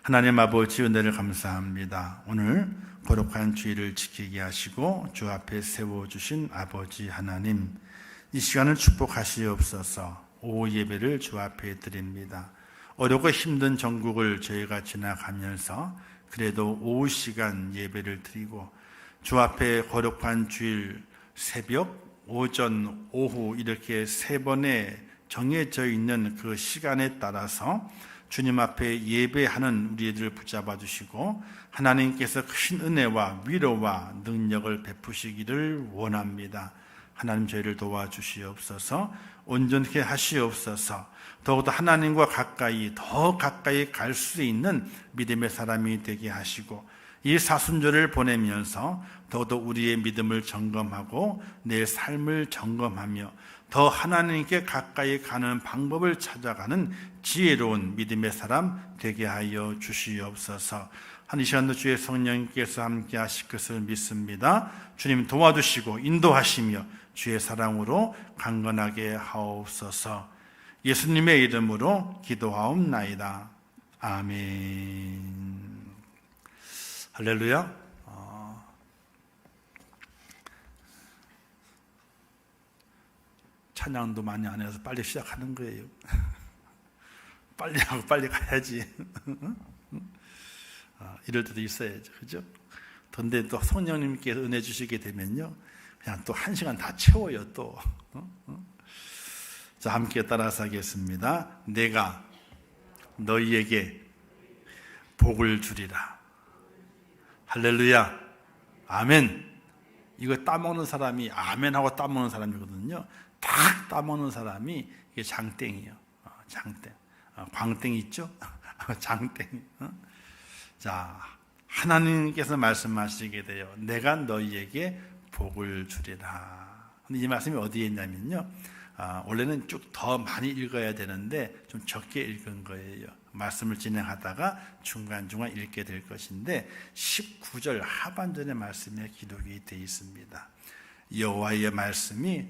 하나님 아버지 은혜를 감사합니다. 오늘 거룩한 주일을 지키게 하시고 주 앞에 세워주신 아버지 하나님, 이 시간을 축복하시옵소서. 오후 예배를 주 앞에 드립니다. 어렵고 힘든 전국을 저희가 지나가면서 그래도 오후 시간 예배를 드리고 주 앞에 거룩한 주일 새벽, 오전, 오후 이렇게 세 번에 정해져 있는 그 시간에 따라서 주님 앞에 예배하는 우리들을 붙잡아 주시고 하나님께서 큰 은혜와 위로와 능력을 베푸시기를 원합니다. 하나님 저희를 도와주시옵소서. 온전케 하시옵소서. 더욱더 하나님과 더 가까이 갈 수 있는 믿음의 사람이 되게 하시고 이 사순절을 보내면서 더욱더 우리의 믿음을 점검하고 내 삶을 점검하며 더 하나님께 가까이 가는 방법을 찾아가는 지혜로운 믿음의 사람 되게 하여 주시옵소서. 한 이 시간도 주의 성령님께서 함께 하실 것을 믿습니다. 주님 도와주시고 인도하시며 주의 사랑으로 강건하게 하옵소서. 예수님의 이름으로 기도하옵나이다. 아멘. 할렐루야. 찬양도 많이 안 해서 빨리 시작하는 거예요. 빨리 하고 빨리 가야지. 이럴 때도 있어야죠. 그죠? 그런데 또 성령님께서 은혜 주시게 되면요, 그냥 또 1시간 다 채워요, 또. 자, 함께 따라서 하겠습니다. 내가 너희에게 복을 주리라. 할렐루야. 아멘. 이거 따먹는 사람이, 아멘하고 따먹는 사람이거든요. 딱 따먹는 사람이 이게 장땡이에요. 장땡. 광땡 있죠? 장땡. 자, 하나님께서 말씀하시게 돼요. 내가 너희에게 복을 주리라. 근데 이 말씀이 어디에 있냐면요, 원래는 쭉 더 많이 읽어야 되는데 좀 적게 읽은 거예요. 말씀을 진행하다가 중간중간 읽게 될 것인데 19절 하반절의 말씀에 기록이 되어 있습니다. 여호와의 말씀이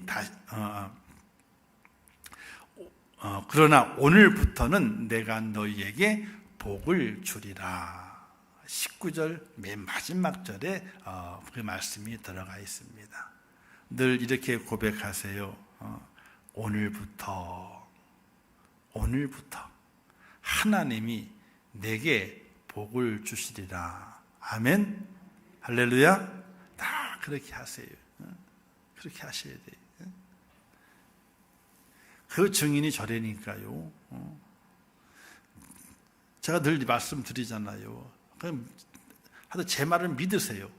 그러나 오늘부터는 내가 너희에게 복을 주리라. 19절 맨 마지막 절에 그 말씀이 들어가 있습니다. 늘 이렇게 고백하세요. 오늘부터 하나님이 내게 복을 주시리라. 아멘. 할렐루야. 다 그렇게 하세요. 그렇게 하셔야 돼요. 그 증인이 저래니까요. 제가 늘 말씀드리잖아요. 그럼 하여튼 제 말을 믿으세요.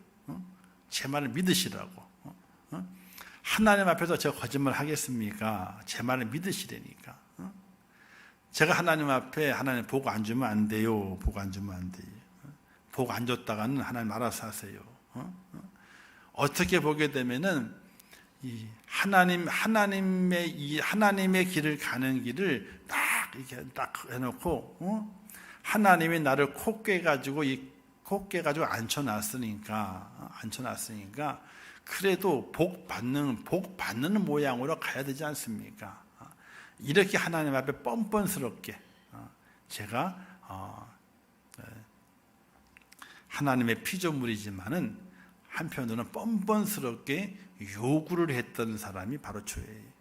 제 말을 믿으시라고. 하나님 앞에서 제가 거짓말 하겠습니까? 제 말을 믿으시라니까. 제가 하나님 앞에 하나님 복 안 주면 안 돼요. 복 안 주면 안 돼요. 복 안 줬다가는 하나님 알아서 하세요. 어떻게 보게 되면은 이 하나님의 길을 가는 길을 딱 이렇게 딱 해놓고, 하나님이 나를 코 깨가지고 앉혀놨으니까 그래도 복 받는 모양으로 가야 되지 않습니까? 이렇게 하나님 앞에 뻔뻔스럽게 제가 하나님의 피조물이지만은 한편으로는 뻔뻔스럽게 요구를 했던 사람이 바로 저예요.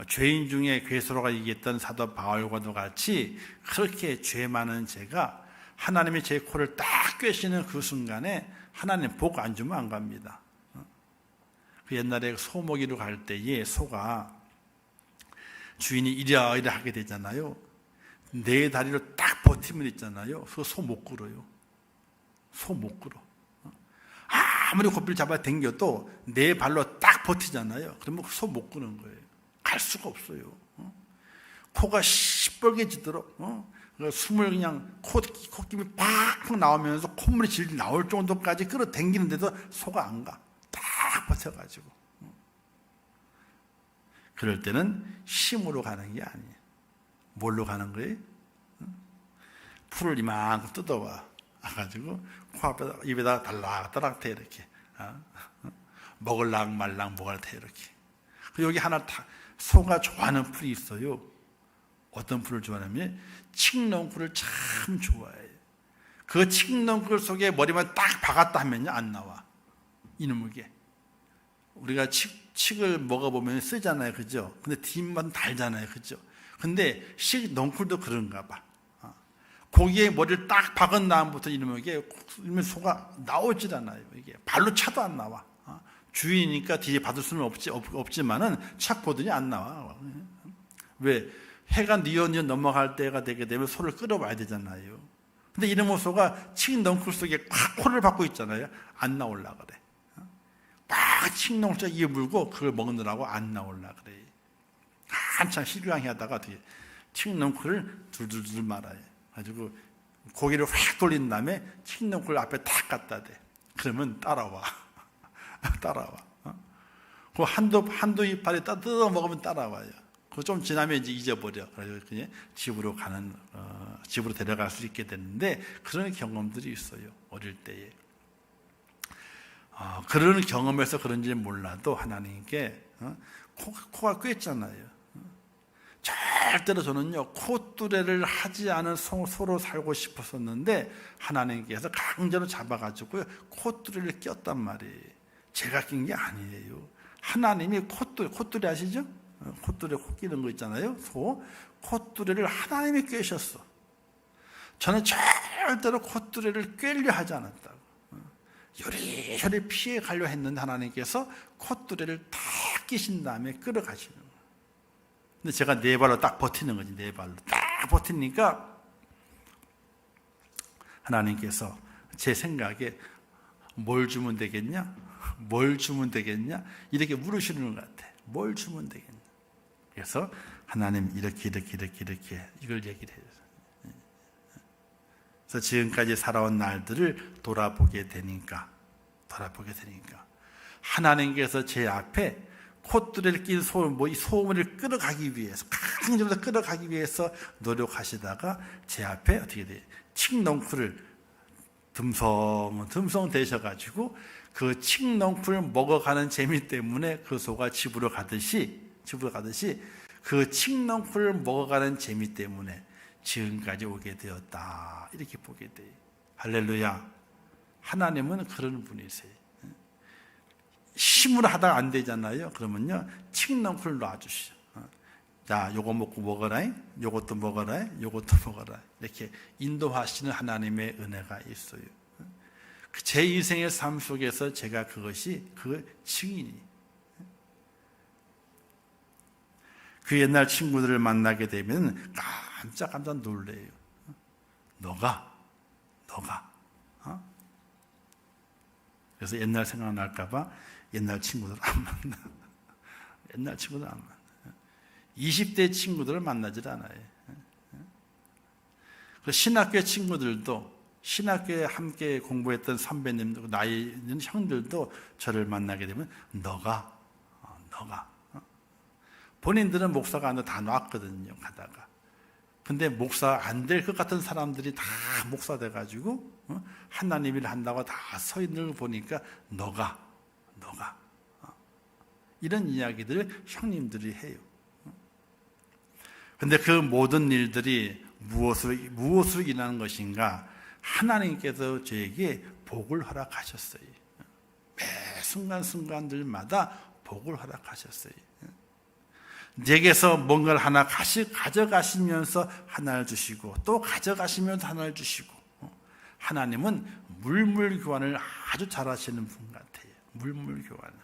죄인 중에 괴수로가 얘기했던 사도 바울과도 같이 그렇게 죄 많은 제가 하나님이 제 코를 딱 꿰시는 그 순간에 하나님 복 안 주면 안 갑니다. 그 옛날에 소 먹이러 갈 때에 소가 주인이 이리이리 하게 되잖아요. 네 다리로 딱 버티면 있잖아요. 그 소 못 끌어요. 소 못 끌어. 아무리 고삐를 잡아 당겨도 네 발로 딱 버티잖아요. 그러면 소 못 끄는 거예요. 갈 수가 없어요. 코가 시뻘개지도록 숨을 그냥 콧김이 팍팍 나오면서 콧물이 질질 나올 정도까지 끌어당기는데도 소가 안 가. 딱 버텨가지고. 그럴 때는 힘으로 가는 게 아니에요. 뭘로 가는 거예요? 풀을 이만큼 뜯어와 가지고 코앞에다 입에다 달락달락 대 이렇게 먹을락 말락 먹을 테 이렇게. 여기 하나 소가 좋아하는 풀이 있어요. 어떤 풀을 좋아하냐면 칡농풀을 잘 참 좋아해요. 그 칡넝쿨 속에 머리만 딱 박았다 하면요 안 나와. 이놈의 게. 우리가 칡을 먹어보면 쓰잖아요, 그죠? 근데 뒷맛은 달잖아요, 그죠? 근데 칡넝쿨도 그런가 봐. 고기에 머리를 딱 박은 다음부터 이놈의 게 소가 나오질 않아요. 이게 발로 차도 안 나와. 주인이니까 뒤에 받을 수는 없지만은 찾고더니 안 나와. 왜? 해가 뉘어뉘어 넘어갈 때가 되게 되면 소를 끌어와야 되잖아요. 근데 이놈의 소가 칡넝쿨 속에 꽉 코를 박고 있잖아요. 안 나올라 그래. 막 칡넝쿨 속에 입에 물고 그걸 먹느라고 안 나올라 그래. 한참 실랑이 하다가 어떻게 칡넝쿨을 둘둘둘 말아요. 가지고 고기를 확 돌린 다음에 칡넝쿨 앞에 탁 갖다 대. 그러면 따라와. 따라와. 그 한두 이파리 뜯어 먹으면 따라와요. 그 좀 지나면 이제 잊어버려. 그래서 그냥 집으로 데려갈 수 있게 되는데 그런 경험들이 있어요. 어릴 때에. 그런 경험에서 그런지 몰라도 하나님께 코가 꿰잖아요. 절대로 저는요 콧뚜레를 하지 않은 소로 살고 싶었었는데 하나님께서 강제로 잡아가지고 콧뚜레를 꼈단 말이에요. 제가 낀 게 아니에요. 하나님이 콧뚜레 아시죠? 콧뚜레 코 끼는 거 있잖아요. 콧뚜레를 하나님이 꿰셨어. 저는 절대로 콧뚜레를 꿰려 하지 않았다고. 요리요리 피해 가려 했는데 하나님께서 콧뚜레를 다 끼신 다음에 끌어가시는 거예요. 근데 제가 네 발로 딱 버티는 거지. 네 발로 딱 버티니까 하나님께서 제 생각에 뭘 주면 되겠냐? 뭘 주면 되겠냐? 이렇게 물으시는 것 같아. 뭘 주면 되겠냐? 그래서 하나님 이렇게 이걸 얘기를 해요. 그래서 지금까지 살아온 날들을 돌아보게 되니까 하나님께서 제 앞에 콧뚜레를 낀 소문을 끌어가기 위해서 강제로 끌어가기 위해서 노력하시다가 제 앞에 어떻게 돼요? 칡넝쿨을 듬성 되셔가지고 그 칡넝쿨을 먹어가는 재미 때문에 그 소가 집으로 가듯이 그 칡넝쿨을 먹어가는 재미 때문에 지금까지 오게 되었다. 이렇게 보게 돼요. 할렐루야. 하나님은 그런 분이세요. 힘으로 하다가 안 되잖아요. 그러면요 칡넝쿨 놔주시죠. 자, 요거 먹고 먹어라. 요것도 먹어라. 요것도 먹어라. 이렇게 인도하시는 하나님의 은혜가 있어요. 제 인생의 삶 속에서 제가 그것이 그 증인이. 그 옛날 친구들을 만나게 되면 깜짝 놀래요. 너가 그래서 옛날 생각날까봐 옛날 친구들 안 만나. 옛날 친구들 안 만나. 20대 친구들을 만나질 않아요. 신학교 친구들도, 신학교에 함께 공부했던 선배님들, 나이 있는 형들도 저를 만나게 되면 너가 본인들은 목사가 아니라 다 놨거든요. 가다가. 근데 목사 안 될 것 같은 사람들이 다 목사 돼가지고 하나님 일을 한다고 다 서 있는 걸 보니까 너가 이런 이야기들을 형님들이 해요. 근데 그 모든 일들이 무엇으로 일어나는 것인가? 하나님께서 저에게 복을 허락하셨어요. 매 순간순간들마다 복을 허락하셨어요. 내게서 뭔가를 하나 가져가시면서 하나를 주시고 또 가져가시면서 하나를 주시고, 하나님은 물물 교환을 아주 잘하시는 분 같아요. 물물 교환을.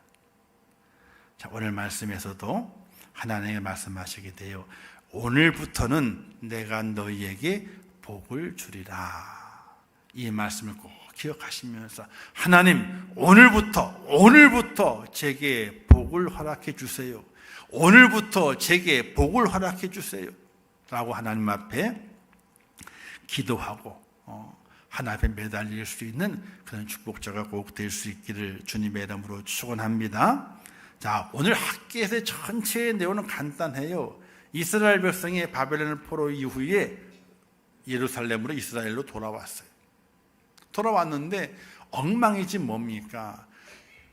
자, 오늘 말씀에서도 하나님이 말씀하시게 돼요. 오늘부터는 내가 너희에게 복을 주리라. 이 말씀을 꼭 기억하시면서 하나님 오늘부터 제게 복을 허락해 주세요. 오늘부터 제게 복을 허락해 주세요 라고 하나님 앞에 기도하고 하나님 앞에 매달릴 수 있는 그런 축복자가 꼭 될 수 있기를 주님의 이름으로 축원합니다. 자, 오늘 학계에서 전체의 내용은 간단해요. 이스라엘 백성이 바벨론 포로 이후에 예루살렘으로 이스라엘로 돌아왔어요. 돌아왔는데 엉망이지 뭡니까?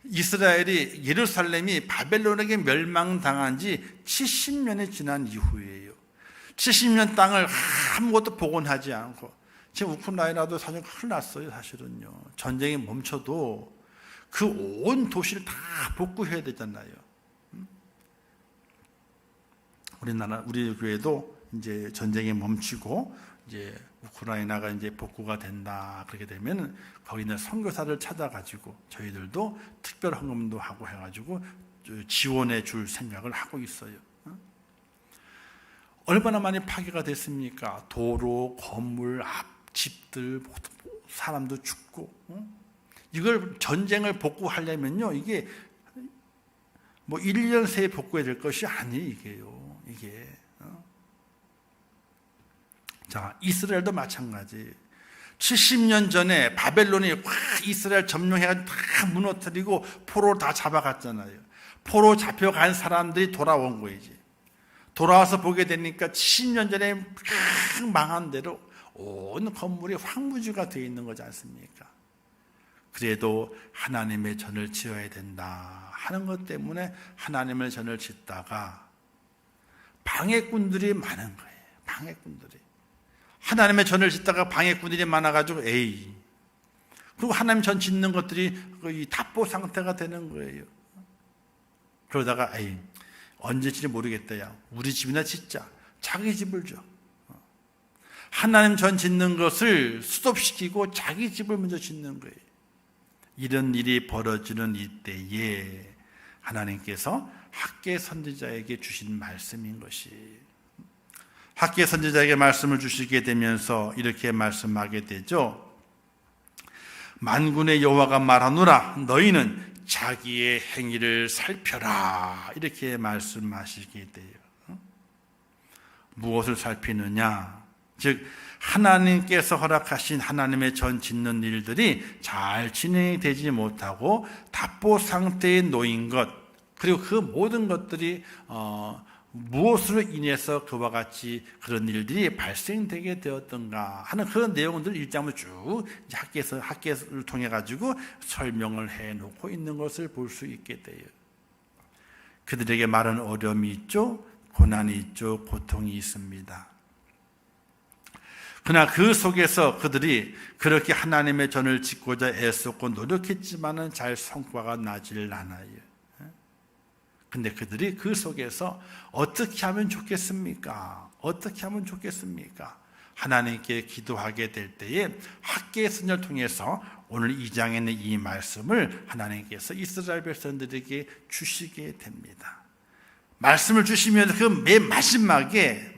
이스라엘이 예루살렘이 바벨론에게 멸망당한 지 70년이 지난 이후에요. 70년 땅을 아무것도 복원하지 않고 지금 우크라이나도 사실 큰일 났어요. 사실은요. 전쟁이 멈춰도 그 온 도시를 다 복구해야 되잖아요. 우리 교회도 이제 전쟁이 멈추고 이제 우크라이나가 이제 복구가 된다. 그렇게 되면 거기 있는 선교사를 찾아가지고 저희들도 특별 헌금도 하고 해가지고 지원해 줄 생각을 하고 있어요. 얼마나 많이 파괴가 됐습니까? 도로, 건물, 집들, 사람도 죽고. 이걸 전쟁을 복구하려면요, 이게 뭐 1년 새에 복구해야 될 것이 아니에요. 이게. 자, 이스라엘도 마찬가지. 70년 전에 바벨론이 확 이스라엘 점령해가지고 다 무너뜨리고 포로 다 잡아갔잖아요. 포로 잡혀간 사람들이 돌아온 거이지. 돌아와서 보게 되니까 70년 전에 확 망한 대로 온 건물이 황무지가 되어 있는 거지 않습니까? 그래도 하나님의 전을 지어야 된다 하는 것 때문에 하나님의 전을 짓다가 방해꾼들이 많은 거예요. 방해꾼들이. 하나님의 전을 짓다가 방해꾼들이 많아가지고 그리고 하나님 전 짓는 것들이 이 답보 상태가 되는 거예요. 그러다가 언제 짓지 모르겠다. 야, 우리 집이나 짓자. 자기 집을 줘. 하나님 전 짓는 것을 스톱시키고 자기 집을 먼저 짓는 거예요. 이런 일이 벌어지는 이때에 하나님께서 학개 선지자에게 주신 말씀인 것이, 학개 선지자에게 말씀을 주시게 되면서 이렇게 말씀하게 되죠. 만군의 여호와가 말하노라 너희는 자기의 행위를 살펴라, 이렇게 말씀하시게 돼요. 무엇을 살피느냐? 즉 하나님께서 허락하신 하나님의 전 짓는 일들이 잘 진행이 되지 못하고 답보 상태에 놓인 것, 그리고 그 모든 것들이 무엇으로 인해서 그와 같이 그런 일들이 발생되게 되었던가 하는 그런 내용들 1장을 쭉 학계를 통해 가지고 설명을 해놓고 있는 것을 볼 수 있게 돼요. 그들에게 많은 어려움이 있죠, 고난이 있죠, 고통이 있습니다. 그러나 그 속에서 그들이 그렇게 하나님의 전을 짓고자 애썼고 노력했지만은 잘 성과가 나질 않아요. 근데 그들이 그 속에서 어떻게 하면 좋겠습니까? 어떻게 하면 좋겠습니까? 하나님께 기도하게 될 때에 학개의 선을 통해서 오늘 2장에 있는 이 말씀을 하나님께서 이스라엘 백성들에게 주시게 됩니다. 말씀을 주시면 그 맨 마지막에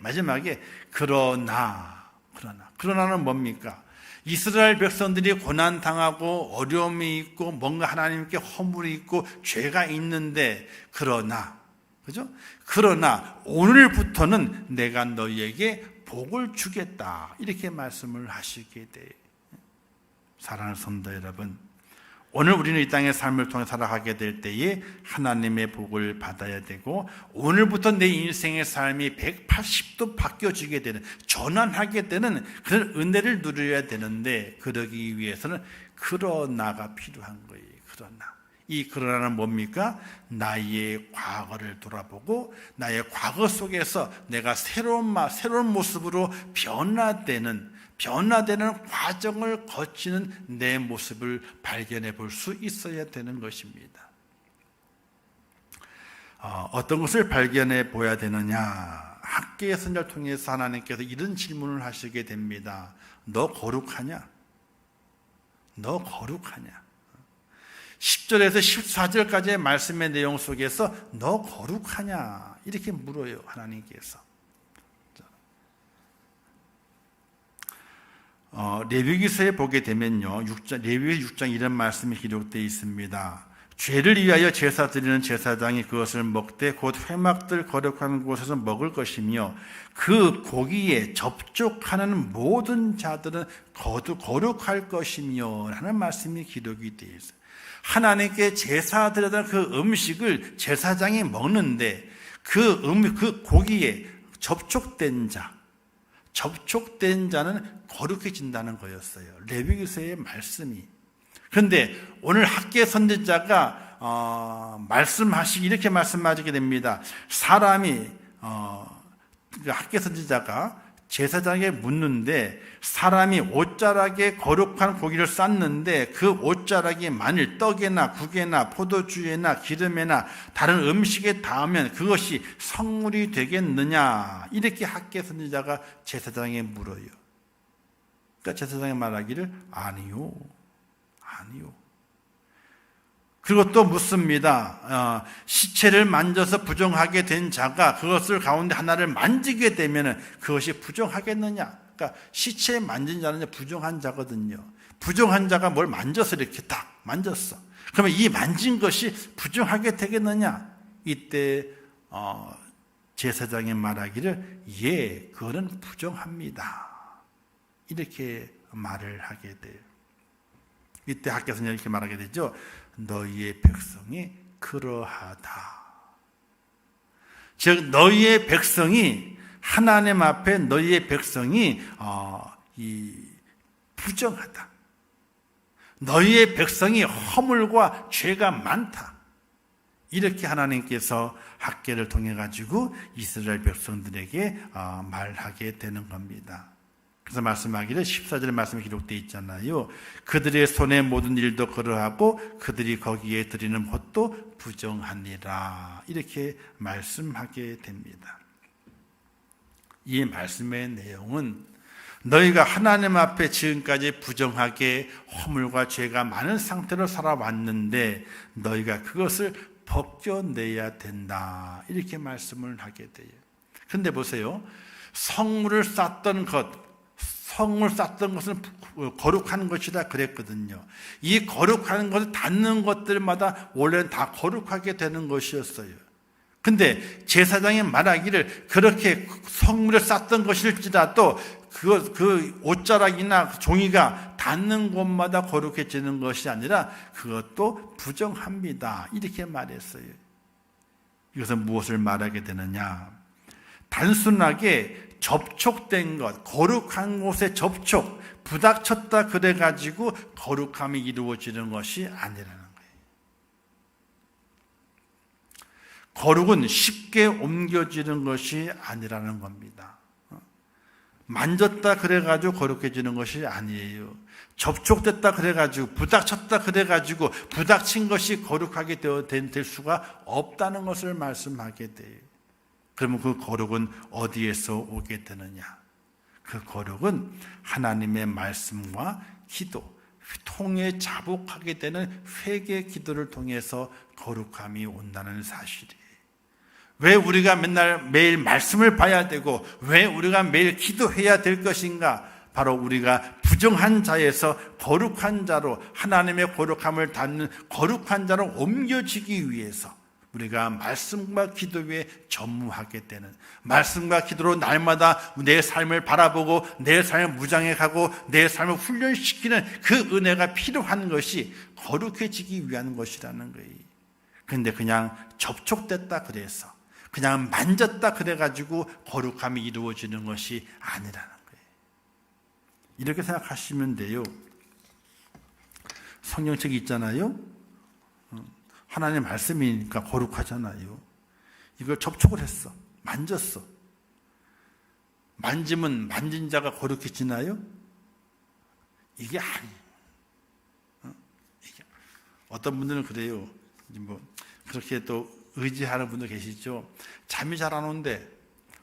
그러나는 뭡니까? 이스라엘 백성들이 고난당하고 어려움이 있고 뭔가 하나님께 허물이 있고 죄가 있는데 그러나 오늘부터는 내가 너희에게 복을 주겠다, 이렇게 말씀을 하시게 돼요. 사랑하는 성도 여러분, 오늘 우리는 이 땅의 삶을 통해 살아가게 될 때에 하나님의 복을 받아야 되고 오늘부터 내 인생의 삶이 180도 바뀌어지게 되는, 전환하게 되는 그런 은혜를 누려야 되는데 그러기 위해서는 그러나가 필요한 거예요. 이 그러나는 뭡니까? 나의 과거를 돌아보고 나의 과거 속에서 내가 새로운 모습으로 변화되는 과정을 거치는 내 모습을 발견해 볼 수 있어야 되는 것입니다. 어떤 것을 발견해 보아야 되느냐? 학개의 선지자를 통해서 하나님께서 이런 질문을 하시게 됩니다. 너 거룩하냐? 너 거룩하냐? 10절에서 14절까지의 말씀의 내용 속에서 너 거룩하냐? 이렇게 물어요, 하나님께서. 레위기서에 보게 되면요, 레위기 6장 이런 말씀이 기록되어 있습니다. 죄를 위하여 제사 드리는 제사장이 그것을 먹되 곧 회막들 거룩한 곳에서 먹을 것이며 그 고기에 접촉하는 모든 자들은 거룩할 것이며 라는 말씀이 기록이 되어 있어요. 하나님께 제사 드리던 그 음식을 제사장이 먹는데 그 고기에 접촉된 자는 거룩해진다는 거였어요. 레위기서의 말씀이. 그런데 오늘 학개 선지자가 이렇게 말씀하시게 됩니다. 학개 선지자가 제사장에게 묻는데 사람이 옷자락에 거룩한 고기를 쌌는데 그 옷자락이 만일 떡에나 국에나 포도주에나 기름에나 다른 음식에 닿으면 그것이 성물이 되겠느냐? 이렇게 학계 선지자가 제사장에게 물어요. 그러니까 제사장이 말하기를 아니요. 그리고 또 묻습니다. 시체를 만져서 부정하게 된 자가 그것을 가운데 하나를 만지게 되면 그것이 부정하겠느냐? 그러니까 시체 만진 자는 부정한 자거든요. 부정한 자가 뭘 만져서 이렇게 딱 만졌어. 그러면 이 만진 것이 부정하게 되겠느냐? 이때 제사장이 말하기를 예, 그거는 부정합니다. 이렇게 말을 하게 돼요. 이때 학교에서는 이렇게 말하게 되죠. 너희의 백성이 그러하다. 즉 너희의 백성이 하나님 앞에 너희의 백성이 부정하다. 너희의 백성이 허물과 죄가 많다. 이렇게 하나님께서 학계를 통해 가지고 이스라엘 백성들에게 말하게 되는 겁니다. 그래서 말씀하기를 14절 말씀에 기록되어 있잖아요. 그들의 손의 모든 일도 그러하고 그들이 거기에 드리는 것도 부정하니라. 이렇게 말씀하게 됩니다. 이 말씀의 내용은 너희가 하나님 앞에 지금까지 부정하게 허물과 죄가 많은 상태로 살아왔는데 너희가 그것을 벗겨내야 된다. 이렇게 말씀을 하게 돼요. 그런데 보세요. 성물을 쌌던 것은 거룩한 것이다 그랬거든요. 이 거룩한 것을 닿는 것들마다 원래는 다 거룩하게 되는 것이었어요. 근데 제사장이 말하기를 그렇게 성물을 쌌던 것일지라도 그 옷자락이나 종이가 닿는 곳마다 거룩해지는 것이 아니라 그것도 부정합니다. 이렇게 말했어요. 이것은 무엇을 말하게 되느냐? 단순하게 접촉된 것, 거룩한 곳에 접촉, 부닥쳤다 그래가지고 거룩함이 이루어지는 것이 아니라는 거예요. 거룩은 쉽게 옮겨지는 것이 아니라는 겁니다. 만졌다 그래가지고 거룩해지는 것이 아니에요. 접촉됐다 그래가지고 부닥쳤다 그래가지고 부닥친 것이 거룩하게 될 수가 없다는 것을 말씀하게 돼요. 그러면 그 거룩은 어디에서 오게 되느냐? 그 거룩은 하나님의 말씀과 기도, 통해 자복하게 되는 회개 기도를 통해서 거룩함이 온다는 사실이에요. 왜 우리가 매일 말씀을 봐야 되고 왜 우리가 매일 기도해야 될 것인가? 바로 우리가 부정한 자에서 거룩한 자로 하나님의 거룩함을 닿는 거룩한 자로 옮겨지기 위해서 우리가 말씀과 기도에 전무하게 되는, 말씀과 기도로 날마다 내 삶을 바라보고 내 삶을 무장해가고 내 삶을 훈련시키는 그 은혜가 필요한 것이 거룩해지기 위한 것이라는 거예요. 그런데 그냥 접촉됐다 그래서 그냥 만졌다 그래가지고 거룩함이 이루어지는 것이 아니라는 거예요. 이렇게 생각하시면 돼요. 성경책이 있잖아요. 하나님의 말씀이니까 거룩하잖아요. 이걸 접촉을 했어. 만졌어. 만지면 만진 자가 거룩해지나요? 이게 아니에요. 어떤 분들은 그래요. 그렇게 또 의지하는 분들 계시죠. 잠이 잘 안 오는데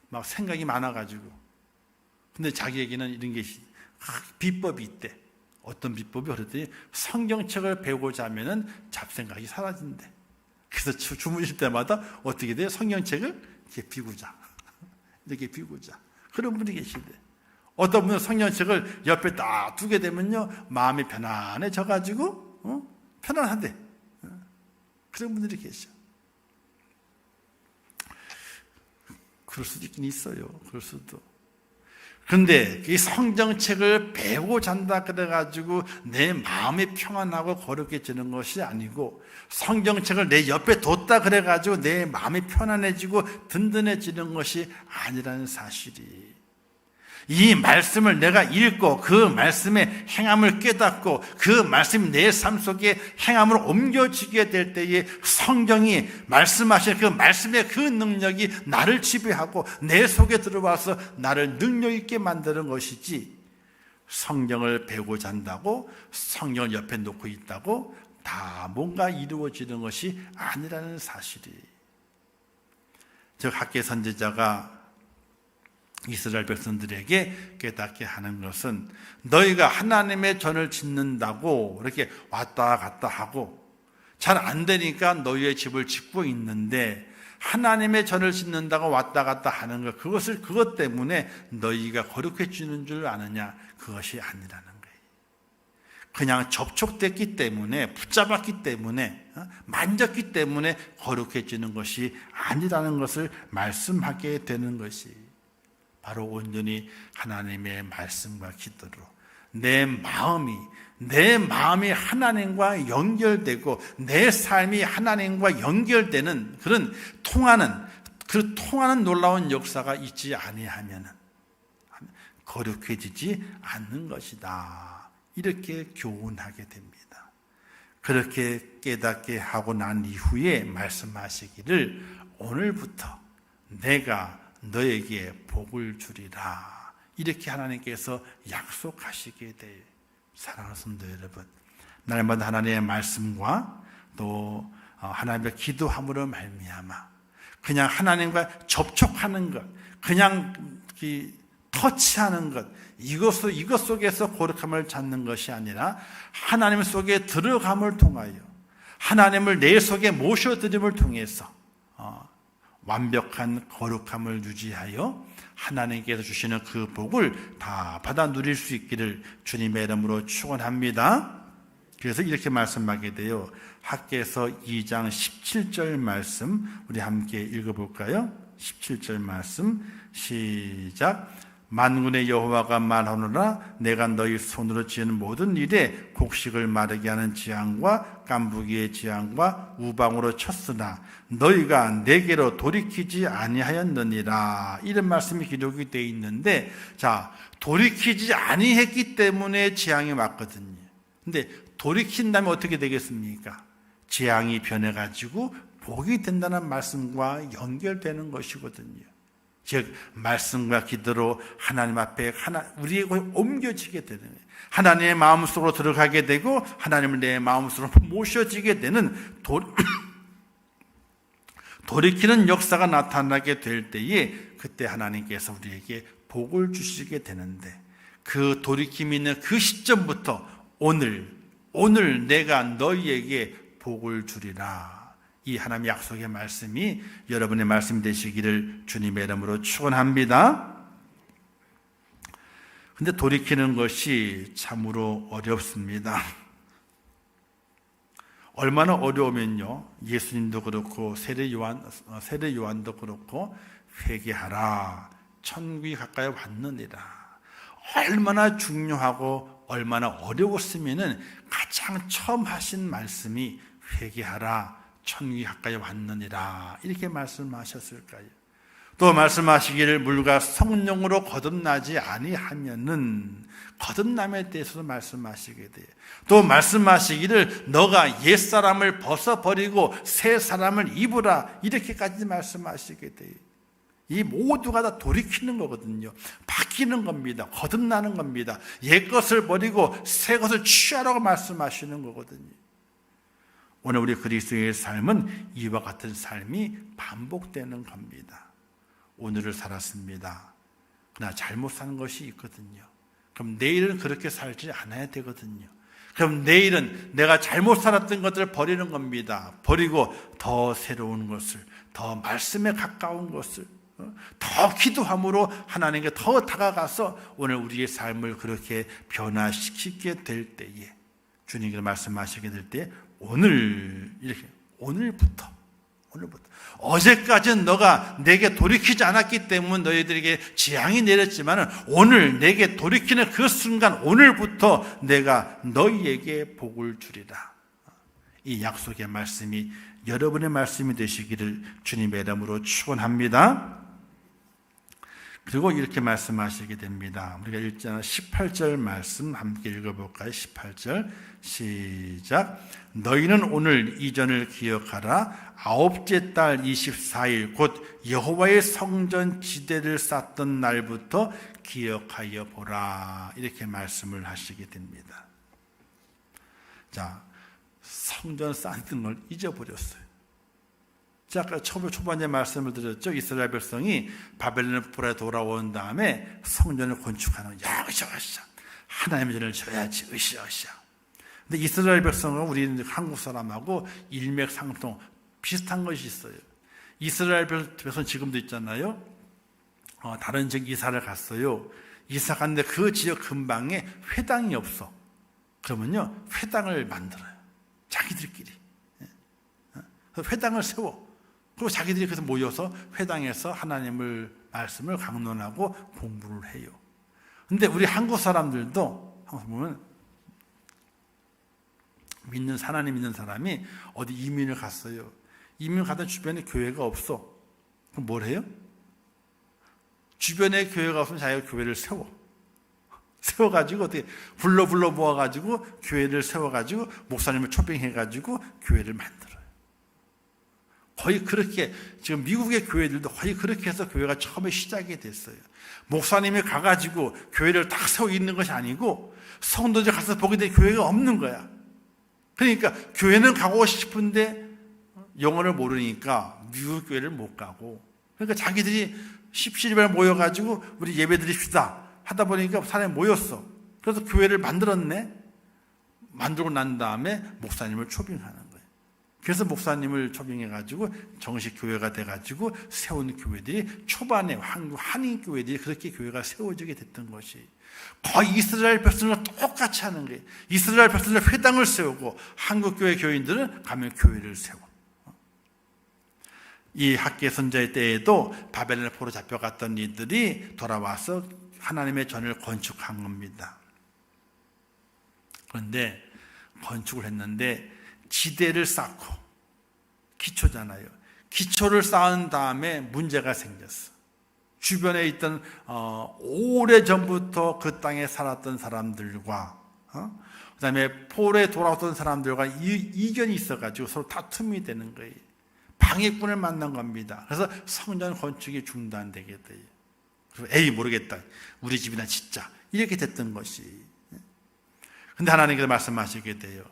막 생각이 많아가지고. 근데 자기에게는 이런 게 비법이 있대. 어떤 비법이 그랬더니 성경책을 배우고자 하면은 잡생각이 사라진대. 그래서 주무실 때마다 어떻게 돼요? 성경책을 이렇게 비구자. 이렇게 비구자. 그런 분이 계시대. 어떤 분은 성경책을 옆에 딱 두게 되면요, 마음이 편안해져가지고, 편안하대. 그런 분들이 계셔. 그럴 수도 있긴 있어요. 그럴 수도. 그런데 이 성경책을 배우고 잔다 그래가지고 내 마음이 평안하고 거룩해지는 것이 아니고 성경책을 내 옆에 뒀다 그래가지고 내 마음이 편안해지고 든든해지는 것이 아니라는 사실이. 이 말씀을 내가 읽고 그 말씀의 행함을 깨닫고 그 말씀이 내 삶 속에 행함으로 옮겨지게 될 때에 성경이 말씀하신 그 말씀의 그 능력이 나를 지배하고 내 속에 들어와서 나를 능력 있게 만드는 것이지, 성경을 배우고자 한다고 성경을 옆에 놓고 있다고 다 뭔가 이루어지는 것이 아니라는 사실이. 즉 학개 선지자가 이스라엘 백성들에게 깨닫게 하는 것은, 너희가 하나님의 전을 짓는다고 이렇게 왔다 갔다 하고 잘 안 되니까 너희의 집을 짓고 있는데, 하나님의 전을 짓는다고 왔다 갔다 하는 것, 그것 때문에 너희가 거룩해지는 줄 아느냐? 그것이 아니라는 거예요. 그냥 접촉됐기 때문에, 붙잡았기 때문에, 만졌기 때문에 거룩해지는 것이 아니라는 것을 말씀하게 되는 것이, 바로 온전히 하나님의 말씀과 기도로 내 마음이 하나님과 연결되고 내 삶이 하나님과 연결되는 그런 통하는 놀라운 역사가 있지 아니하면 거룩해지지 않는 것이다. 이렇게 교훈하게 됩니다. 그렇게 깨닫게 하고 난 이후에 말씀하시기를, 오늘부터 내가 너에게 복을 주리라. 이렇게 하나님께서 약속하시게 돼요. 사랑하는 성도 여러분, 날마다 하나님의 말씀과 또 하나님의 기도함으로 말미암아 그냥 하나님과 접촉하는 것, 그냥 터치하는 것, 이것 속에서 거룩함을 찾는 것이 아니라 하나님 속에 들어감을 통하여 하나님을 내 속에 모셔드림을 통해서 완벽한 거룩함을 유지하여 하나님께서 주시는 그 복을 다 받아 누릴 수 있기를 주님의 이름으로 축원합니다. 그래서 이렇게 말씀하게 돼요. 학개서 2장 17절 말씀 우리 함께 읽어볼까요? 17절 말씀 시작. 만군의 여호와가 말하노라, 내가 너희 손으로 지은 모든 일에 곡식을 마르게 하는 지향과 깐부기의 지향과 우방으로 쳤으나 너희가 내게로 돌이키지 아니하였느니라. 이런 말씀이 기록이 되어 있는데, 자, 돌이키지 아니했기 때문에 재앙이 왔거든요. 근데 돌이킨다면 어떻게 되겠습니까? 재앙이 변해가지고 복이 된다는 말씀과 연결되는 것이거든요. 즉 말씀과 기도로 하나님 앞에 우리에게 옮겨지게 되는 거예요. 하나님의 마음속으로 들어가게 되고 하나님을 내 마음속으로 모셔지게 되는 돌이키는 역사가 나타나게 될 때에, 그때 하나님께서 우리에게 복을 주시게 되는데, 그 돌이킴이 있는 그 시점부터 오늘 내가 너희에게 복을 주리라. 이 하나님의 약속의 말씀이 여러분의 말씀이 되시기를 주님의 이름으로 축원합니다. 근데 돌이키는 것이 참으로 어렵습니다. 얼마나 어려우면요, 예수님도 그렇고 세례 요한도 그렇고 회개하라, 천국이 가까이 왔느니라. 얼마나 중요하고 얼마나 어려웠으면은 가장 처음 하신 말씀이 회개하라, 천국이 가까이 왔느니라, 이렇게 말씀하셨을까요? 또 말씀하시기를 물과 성령으로 거듭나지 아니하면은, 거듭남에 대해서도 말씀하시게 돼요. 또 말씀하시기를 너가 옛사람을 벗어버리고 새 사람을 입으라, 이렇게까지 말씀하시게 돼요. 이 모두가 다 돌이키는 거거든요. 바뀌는 겁니다. 거듭나는 겁니다. 옛 것을 버리고 새 것을 취하라고 말씀하시는 거거든요. 오늘 우리 그리스도의 삶은 이와 같은 삶이 반복되는 겁니다. 오늘을 살았습니다. 그러나 잘못 사는 것이 있거든요. 그럼 내일은 그렇게 살지 않아야 되거든요. 그럼 내일은 내가 잘못 살았던 것들을 버리는 겁니다. 버리고 더 새로운 것을, 더 말씀에 가까운 것을, 더 기도함으로 하나님께 더 다가가서 오늘 우리의 삶을 그렇게 변화시키게 될 때에, 주님께서 말씀하시게 될 때, 오늘부터 어제까지는 너가 내게 돌이키지 않았기 때문에 너희들에게 재앙이 내렸지만 오늘 내게 돌이키는 그 순간, 오늘부터 내가 너희에게 복을 주리라. 이 약속의 말씀이 여러분의 말씀이 되시기를 주님의 이름으로 축원합니다. 그리고 이렇게 말씀하시게 됩니다. 우리가 읽잖아 18절 말씀 함께 읽어볼까요? 18절 시작. 너희는 오늘 이전을 기억하라. 아홉째 달 24일 곧 여호와의 성전 지대를 쌓던 날부터 기억하여 보라. 이렇게 말씀을 하시게 됩니다. 자, 성전 쌓는 걸 잊어버렸어요. 제가 아까 초반에 말씀을 드렸죠. 이스라엘 백성이 바벨론 불에 돌아온 다음에 성전을 건축하는 으쌰으쌰 하나님의 전을 줘야지 으쌰으쌰. 근데 이스라엘 백성은 우리 한국 사람하고 일맥상통 비슷한 것이 있어요. 이스라엘 백성 지금도 있잖아요. 다른 지역 이사를 갔어요. 이사 갔는데 그 지역 근방에 회당이 없어. 그러면요 회당을 만들어요. 자기들끼리 회당을 세워. 그리고 자기들이 그래서 모여서 회당에서 하나님을 말씀을 강론하고 공부를 해요. 근데 우리 한국 사람들도 항상 보면 하나님 믿는 사람이 어디 이민을 갔어요. 이민 가다 주변에 교회가 없어. 그럼 뭘 해요? 주변에 교회가 없으면 자기가 교회를 세워가지고 어떻게 불러 모아가지고 교회를 세워가지고 목사님을 초빙해가지고 교회를 만들어요. 거의 그렇게 지금 미국의 교회들도 거의 그렇게 해서 교회가 처음에 시작이 됐어요. 목사님이 가가지고 교회를 딱 세워 있는 것이 아니고 성도들 가서 보게 되면 교회가 없는 거야. 그러니까 교회는 가고 싶은데 영어를 모르니까 미국 교회를 못 가고, 그러니까 자기들이 17일에 모여가지고 우리 예배 드립시다 하다 보니까 사람이 모였어. 그래서 교회를 만들었네. 만들고 난 다음에 목사님을 초빙하는 거예요. 그래서 목사님을 초빙해가지고 정식 교회가 돼가지고 세운 교회들이 초반에 한인 교회들이 그렇게 교회가 세워지게 됐던 것이 거의 이스라엘 백성과 똑같이 하는 거예요. 이스라엘 백성은 회당을 세우고 한국 교회 교인들은 가면 교회를 세워. 이 학계 선자의 때에도 바벨론에 포로 잡혀갔던 이들이 돌아와서 하나님의 전을 건축한 겁니다. 그런데 건축을 했는데 지대를 쌓고 기초잖아요. 기초를 쌓은 다음에 문제가 생겼어. 주변에 있던 오래전부터 그 땅에 살았던 사람들과 그다음에 포로에 돌아왔던 사람들과 이견이 있어가지고 서로 다툼이 되는 거예요. 방해꾼을 만난 겁니다. 그래서 성전 건축이 중단되게 돼요. 그래서 에이 모르겠다. 우리 집이나 짓자. 이렇게 됐던 것이. 근데 하나님께서 말씀하시게 돼요.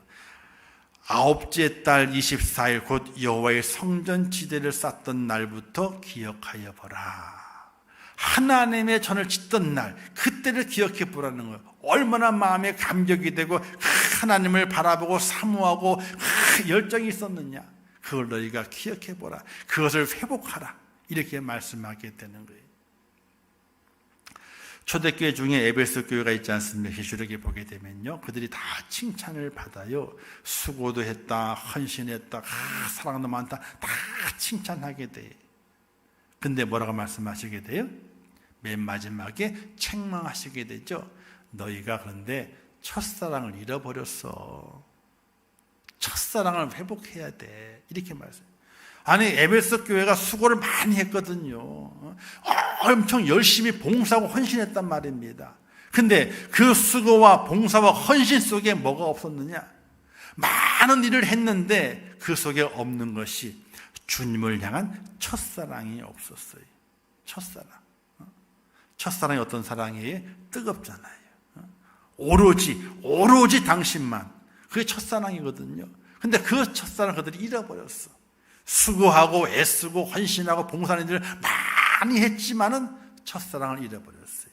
아홉째 달 24일 곧 여호와의 성전 지대를 쌓던 날부터 기억하여 보라. 하나님의 전을 짓던 날, 그때를 기억해 보라는 거예요. 얼마나 마음에 감격이 되고 하나님을 바라보고 사모하고 열정이 있었느냐. 그걸 너희가 기억해 보라. 그것을 회복하라. 이렇게 말씀하게 되는 거예요. 초대교회 중에 에베소 교회가 있지 않습니까? 계시록에 보게 되면요, 그들이 다 칭찬을 받아요. 수고도 했다, 헌신했다, 사랑도 많다, 다 칭찬하게 돼요. 근데 뭐라고 말씀하시게 돼요? 맨 마지막에 책망하시게 되죠. 너희가 그런데 첫사랑을 잃어버렸어. 첫사랑을 회복해야 돼. 이렇게 말씀해요. 아니, 에베소 교회가 수고를 많이 했거든요. 엄청 열심히 봉사하고 헌신했단 말입니다. 근데 그 수고와 봉사와 헌신 속에 뭐가 없었느냐? 많은 일을 했는데 그 속에 없는 것이 주님을 향한 첫사랑이 없었어요. 첫사랑이 어떤 사랑이에요? 뜨겁잖아요. 오로지 당신만. 그게 첫사랑이거든요. 근데 그 첫사랑 그들이 잃어버렸어. 수고하고 애쓰고 헌신하고 봉사하는 일을 많이 했지만은 첫사랑을 잃어버렸어요.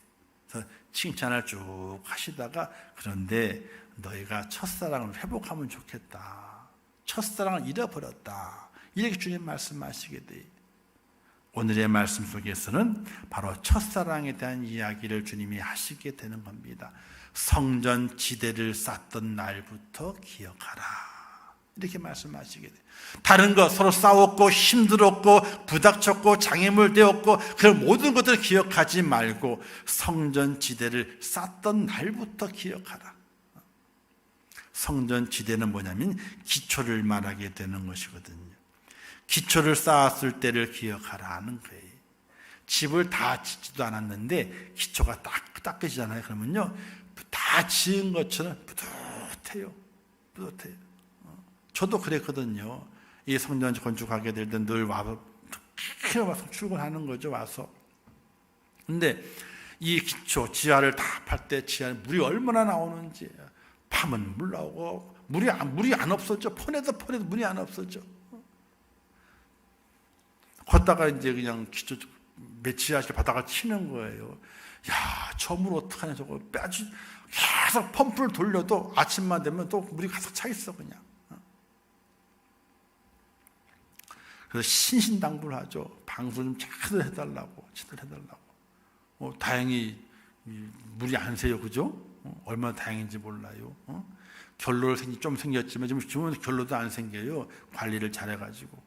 그래서 칭찬을 쭉 하시다가 그런데 너희가 첫사랑을 회복하면 좋겠다. 첫사랑을 잃어버렸다. 이렇게 주님 말씀하시게 돼요. 오늘의 말씀 속에서는 바로 첫사랑에 대한 이야기를 주님이 하시게 되는 겁니다. 성전 지대를 쌓던 날부터 기억하라. 이렇게 말씀하시게 돼요. 다른 것 서로 싸웠고 힘들었고 부닥쳤고 장애물 되었고 그런 모든 것들을 기억하지 말고 성전 지대를 쌓던 날부터 기억하라. 성전 지대는 뭐냐면 기초를 말하게 되는 것이거든요. 기초를 쌓았을 때를 기억하라 하는 거예요. 집을 다 짓지도 않았는데 기초가 딱 닦여지잖아요. 그러면요, 다 지은 것처럼 뿌듯해요. 저도 그랬거든요. 이 성전 건축하게 될 때 늘 와서 출근하는 거죠. 와서. 근데 이 기초 지하를 다 팔 때 지하에 물이 얼마나 나오는지, 파면 물 나오고 물이 안 없었죠. 퍼내도 물이 안 없었죠. 걷다가 이제 그냥 기초 매치하실 바닥을 치는 거예요. 야, 저 물 어떡하냐, 저거 빼지. 계속 펌프를 돌려도 아침만 되면 또 물이 가득 차 있어, 그냥. 그래서 신신당부를 하죠. 방수 좀 제대로 해달라고. 다행히 물이 안 새요, 그죠? 얼마나 다행인지 몰라요. 결로를 좀 생겼지만 지금은 결로도 안 생겨요. 관리를 잘해가지고.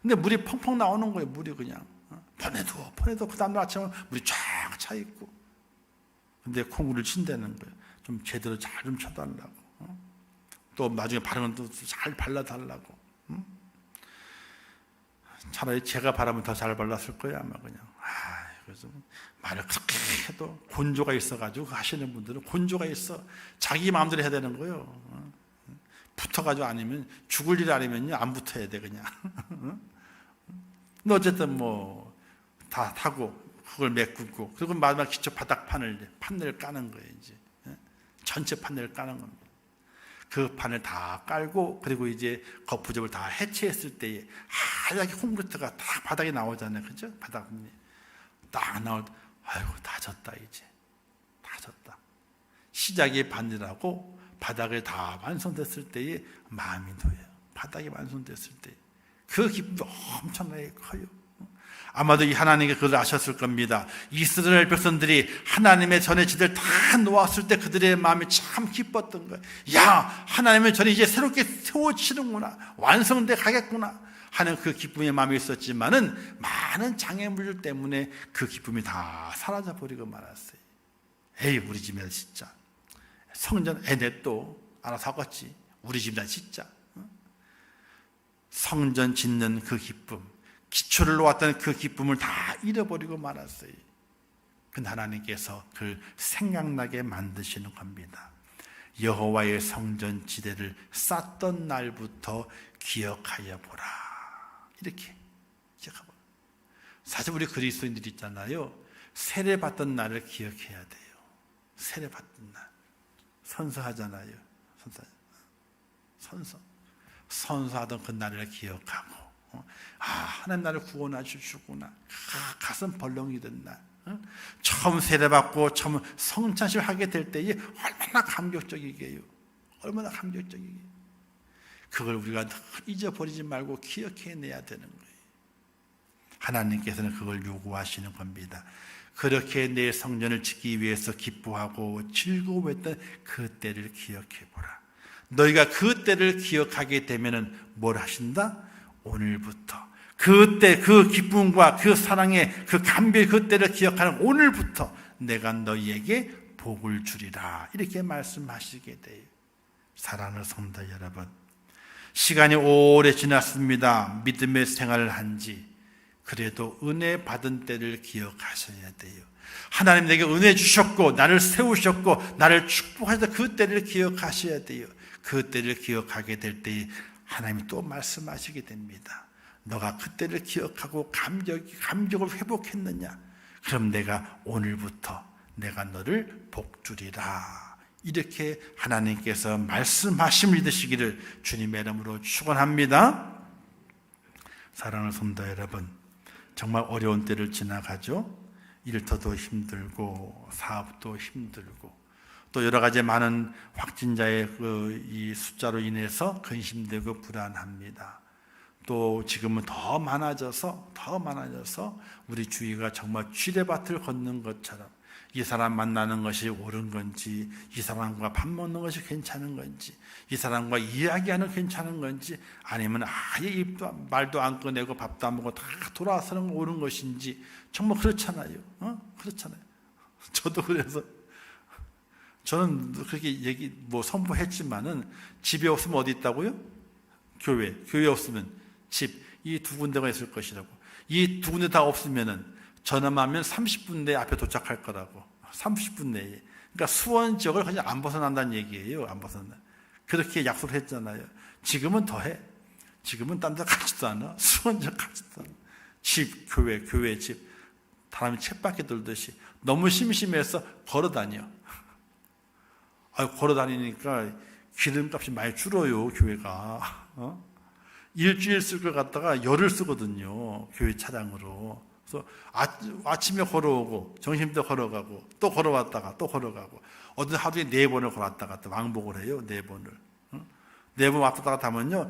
근데 물이 펑펑 나오는 거예요. 물이 그냥 퍼내도 그 다음날 아침에 물이 쫙 차 있고. 근데 콩을 친다는 거예요. 좀 제대로 잘 좀 쳐달라고. 또 나중에 바르는 또 잘 발라달라고. 차라리 제가 바르면 더 잘 발랐을 거예요, 아마 그냥. 그래서 말을 그렇게 해도 곤조가 있어가지고 하시는 분들은 곤조가 있어. 자기 마음대로 해야 되는 거예요. 붙어가지고 아니면 죽을 일 아니면요, 안 붙어야 돼, 그냥. 근데 어쨌든 뭐 다 타고 그걸 메꾸고, 그리고 마지막 기초 판넬을 까는 거예요. 이제 전체 판넬을 까는 겁니다. 그 판을 다 깔고, 그리고 이제 거푸집을 다 해체했을 때에 하얗게 콘크리트가 딱 바닥에 나오잖아요, 그죠? 바닥 딱 나올 때, 아이고, 다 졌다, 이제 다 졌다. 시작이 반일하고 바닥을 다 완성됐을 때에 마음이 놓여요. 바닥이 완성됐을 때 그 기쁨이 엄청나게 커요. 아마도 이 하나님께 그걸 아셨을 겁니다. 이스라엘 백성들이 하나님의 전의 지대를 다 놓았을 때 그들의 마음이 참 기뻤던 거예요. 야, 하나님의 전이 이제 새롭게 세워지는구나, 완성돼 가겠구나 하는 그 기쁨의 마음이 있었지만은 많은 장애물들 때문에 그 기쁨이 다 사라져 버리고 말았어요. 에이, 우리 집이나 진짜 성전 내 또 알아서 하겠지. 우리 집이나 진짜. 성전 짓는 그 기쁨, 기초를 놓았던 그 기쁨을 다 잃어버리고 말았어요. 근데 하나님께서 그걸 생각나게 만드시는 겁니다. 여호와의 성전 지대를 쌓던 날부터 기억하여 보라. 이렇게 기억하고. 사실 우리 그리스도인들이 있잖아요. 세례 받던 날을 기억해야 돼요. 세례 받던 날. 선서하잖아요. 선서하던 그 날을 기억하고, 하나님 나를 구원하시구나. 가슴 벌렁이던 날. 처음 세례받고 처음 성찬식 하게 될 때에 얼마나 감격적이게요. 얼마나 감격적이게. 그걸 우리가 잊어버리지 말고 기억해내야 되는 거예요. 하나님께서는 그걸 요구하시는 겁니다. 그렇게 내 성전을 짓기 위해서 기뻐하고 즐거워했던 그 때를 기억해보라. 너희가 그 때를 기억하게 되면은 뭘 하신다? 오늘부터 그때 그 기쁨과 그 사랑의 그 감격의 그 때를 기억하는 오늘부터 내가 너희에게 복을 주리라. 이렇게 말씀하시게 돼요. 사랑하는 성도 여러분, 시간이 오래 지났습니다. 믿음의 생활을 한지. 그래도 은혜 받은 때를 기억하셔야 돼요. 하나님 내게 은혜 주셨고 나를 세우셨고 나를 축복하셔서 그 때를 기억하셔야 돼요. 그 때를 기억하게 될 때 하나님이 또 말씀하시게 됩니다. 너가 그 때를 기억하고 감격을 회복했느냐? 그럼 내가 오늘부터 내가 너를 복주리라. 이렇게 하나님께서 말씀하심을 믿으시기를 주님의 이름으로 축원합니다. 사랑하는 성도 여러분, 정말 어려운 때를 지나가죠. 일터도 힘들고 사업도 힘들고 또 여러 가지 많은 확진자의 이 숫자로 인해서 근심되고 불안합니다. 또 지금은 더 많아져서 우리 주위가 정말 쥐레밭을 걷는 것처럼 이 사람 만나는 것이 옳은 건지, 이 사람과 밥 먹는 것이 괜찮은 건지, 이 사람과 이야기하는 게 괜찮은 건지, 아니면 아예 말도 안 꺼내고 밥도 안 먹고 다 돌아서는 거 옳은 것인지, 정말 그렇잖아요. 그렇잖아요. 저도 그래서 저는 그렇게 선포했지만은 집에 없으면 어디 있다고요? 교회 없으면 집, 이 두 군데가 있을 것이라고. 이 두 군데 다 없으면은 전화만 하면 30분 내에 앞에 도착할 거라고. 30분 내에. 그러니까 수원 지역을 그냥 안 벗어난다는 얘기예요. 안 벗어나. 그렇게 약속을 했잖아요. 지금은 더해. 지금은 딴 데 가지도 않아. 수원 지역 가지도 않아. 집, 교회 집. 사람이 쳇바퀴 돌듯이. 너무 심심해서 걸어 다녀. 걸어 다니니까 기름값이 많이 줄어요, 교회가. 일주일 쓸 걸 갖다가 열흘 쓰거든요, 교회 차량으로. 그래서 아침에 걸어오고, 점심때 걸어가고, 또 걸어왔다가 또 걸어가고, 어떤 하루에 4번을 걸었다가 또 왕복을 해요, 4번을. 4번 왔다 갔다 하면요,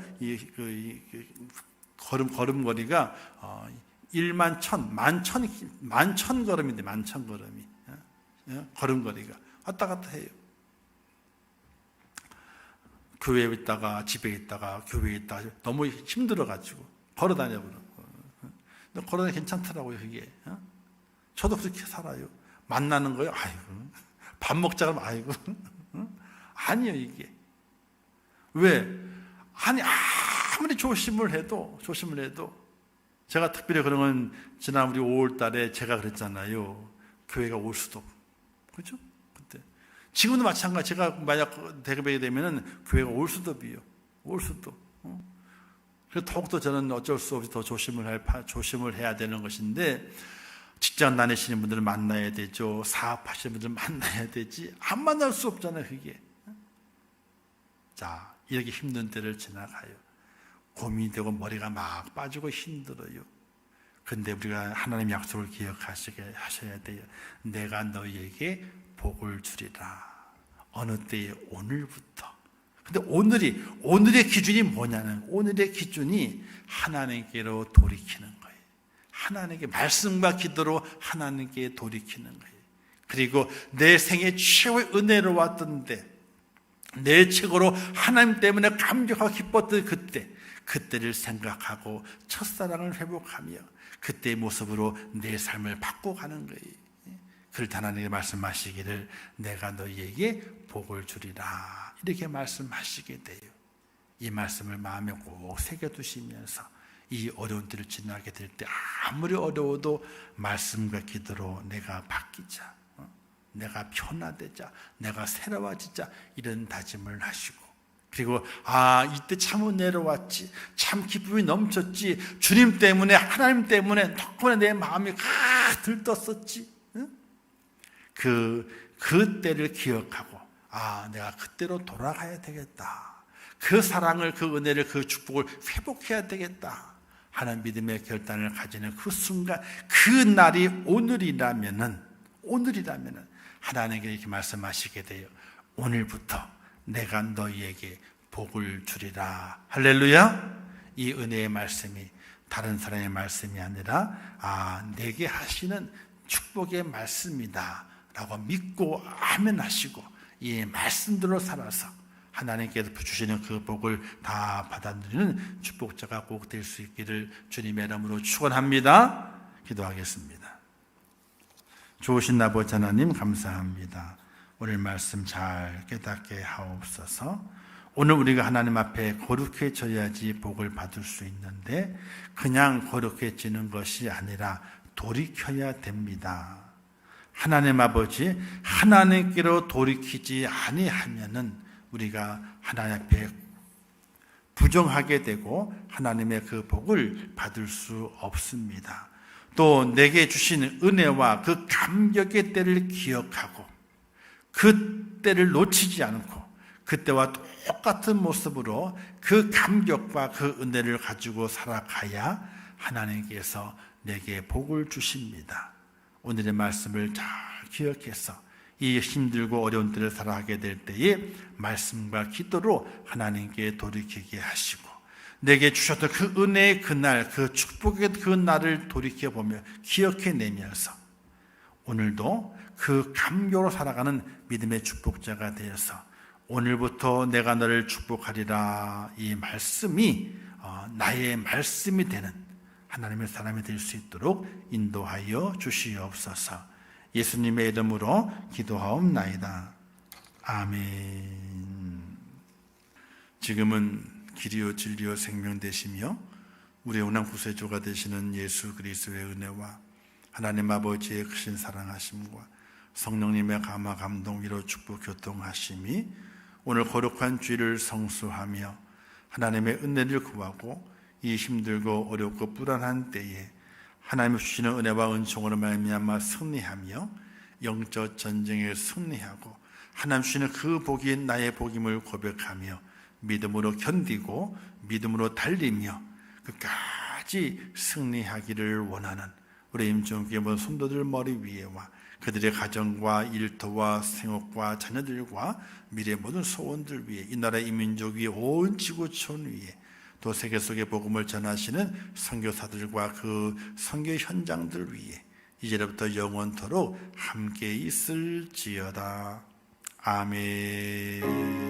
걸음거리가 1만 11,000 걸음인데, 11,000 걸음이. 걸음거리가. 왔다 갔다 해요. 교회에 있다가 집에 있다가 교회에 있다가 너무 힘들어가지고 걸어다녀버려. 근데 걸어다니 괜찮더라고요, 그게. 저도 그렇게 살아요. 만나는 거예요. 아이고, 밥 먹자 그러면 아이고. 아니요, 이게. 왜? 아니, 아무리 조심을 해도 제가 특별히 그런 건 지난 우리 5월 달에 제가 그랬잖아요. 교회가 올 수도 없고. 그죠? 그때. 지금도 마찬가지. 제가 만약 대급하게 되면은 교회가 올 수도 없이요. 올 수도. 그래서 더욱더 저는 어쩔 수 없이 더 조심을 해야 되는 것인데, 직장 다니시는 분들을 만나야 되죠. 사업하시는 분들을 만나야 되지. 안 만날 수 없잖아요, 그게. 자, 이렇게 힘든 때를 지나가요. 고민이 되고 머리가 막 빠지고 힘들어요. 근데 우리가 하나님의 약속을 기억하시게 하셔야 돼요. 내가 너희에게 복을 주리라. 어느 때에? 오늘부터. 근데 오늘의 기준이 뭐냐는, 오늘의 기준이 하나님께로 돌이키는 거예요. 하나님께 말씀과 기도로 하나님께 돌이키는 거예요. 그리고 내 생애 최고의 은혜로 왔던데, 내 최고로 하나님 때문에 감격하고 기뻤던 그때를 생각하고 첫사랑을 회복하며 그때의 모습으로 내 삶을 바꿔가는 거예요. 그럴 때 하나님이 말씀하시기를 내가 너희에게 복을 주리라, 이렇게 말씀하시게 돼요. 이 말씀을 마음에 꼭 새겨두시면서 이 어려운 때를 지나게 될 때 아무리 어려워도 말씀과 기도로 내가 바뀌자, 내가 변화되자, 내가 새로워지자, 이런 다짐을 하시고, 그리고 이때 참 은혜로 왔지, 참 기쁨이 넘쳤지, 주님 때문에, 하나님 때문에 덕분에 내 마음이 들떴었지. 그 때를 기억하고 내가 그때로 돌아가야 되겠다. 그 사랑을, 그 은혜를, 그 축복을 회복해야 되겠다 하는 믿음의 결단을 가지는 그 순간, 그 날이 오늘이라면은 하나님께 이렇게 말씀하시게 돼요. 오늘부터 내가 너희에게 복을 주리라. 할렐루야. 이 은혜의 말씀이 다른 사람의 말씀이 아니라 내게 하시는 축복의 말씀이다 라고 믿고 아멘하시고 이 말씀대로 살아서 하나님께서 주시는 그 복을 다 받아들이는 축복자가 꼭 될 수 있기를 주님의 이름으로 축원합니다. 기도하겠습니다. 좋으신 아버지 하나님, 감사합니다. 오늘 말씀 잘 깨닫게 하옵소서. 오늘 우리가 하나님 앞에 거룩해져야지 복을 받을 수 있는데, 그냥 거룩해지는 것이 아니라 돌이켜야 됩니다. 하나님 아버지, 하나님께로 돌이키지 아니하면은 우리가 하나님 앞에 부정하게 되고 하나님의 그 복을 받을 수 없습니다. 또 내게 주신 은혜와 그 감격의 때를 기억하고 그 때를 놓치지 않고 그때와 똑같은 모습으로 그 감격과 그 은혜를 가지고 살아가야 하나님께서 내게 복을 주십니다. 오늘의 말씀을 잘 기억해서 이 힘들고 어려운 때를 살아가게 될 때에 말씀과 기도로 하나님께 돌이키게 하시고, 내게 주셨던 그 은혜의 그날, 그 축복의 그 날을 돌이켜보며 기억해내면서 오늘도 그 감격으로 살아가는 믿음의 축복자가 되어서 오늘부터 내가 너를 축복하리라, 이 말씀이 나의 말씀이 되는 하나님의 사람이 될 수 있도록 인도하여 주시옵소서. 예수님의 이름으로 기도하옵나이다. 아멘. 지금은 길이요 진리요 생명 되시며 우리의 영원한 구세주가 되시는 예수 그리스도의 은혜와 하나님 아버지의 크신 사랑하심과 성령님의 감화 감동 위로 축복 교통하심이 오늘 거룩한 주일을 성수하며 하나님의 은혜를 구하고 이 힘들고 어렵고 불안한 때에 하나님 주시는 은혜와 은총으로 말미암아 승리하며 영적 전쟁에 승리하고 하나님 주시는 그 복이 나의 복임을 고백하며 믿음으로 견디고 믿음으로 달리며 끝까지 승리하기를 원하는 우리 임종교회 모든 성도들 머리 위에와 그들의 가정과 일터와 생업과 자녀들과 미래 모든 소원들 위에 이 나라 이민족 위에 온 지구촌 위에 또 세계 속의 복음을 전하시는 선교사들과 그 선교 현장들 위에 이제부터 영원토록 함께 있을지어다. 아멘.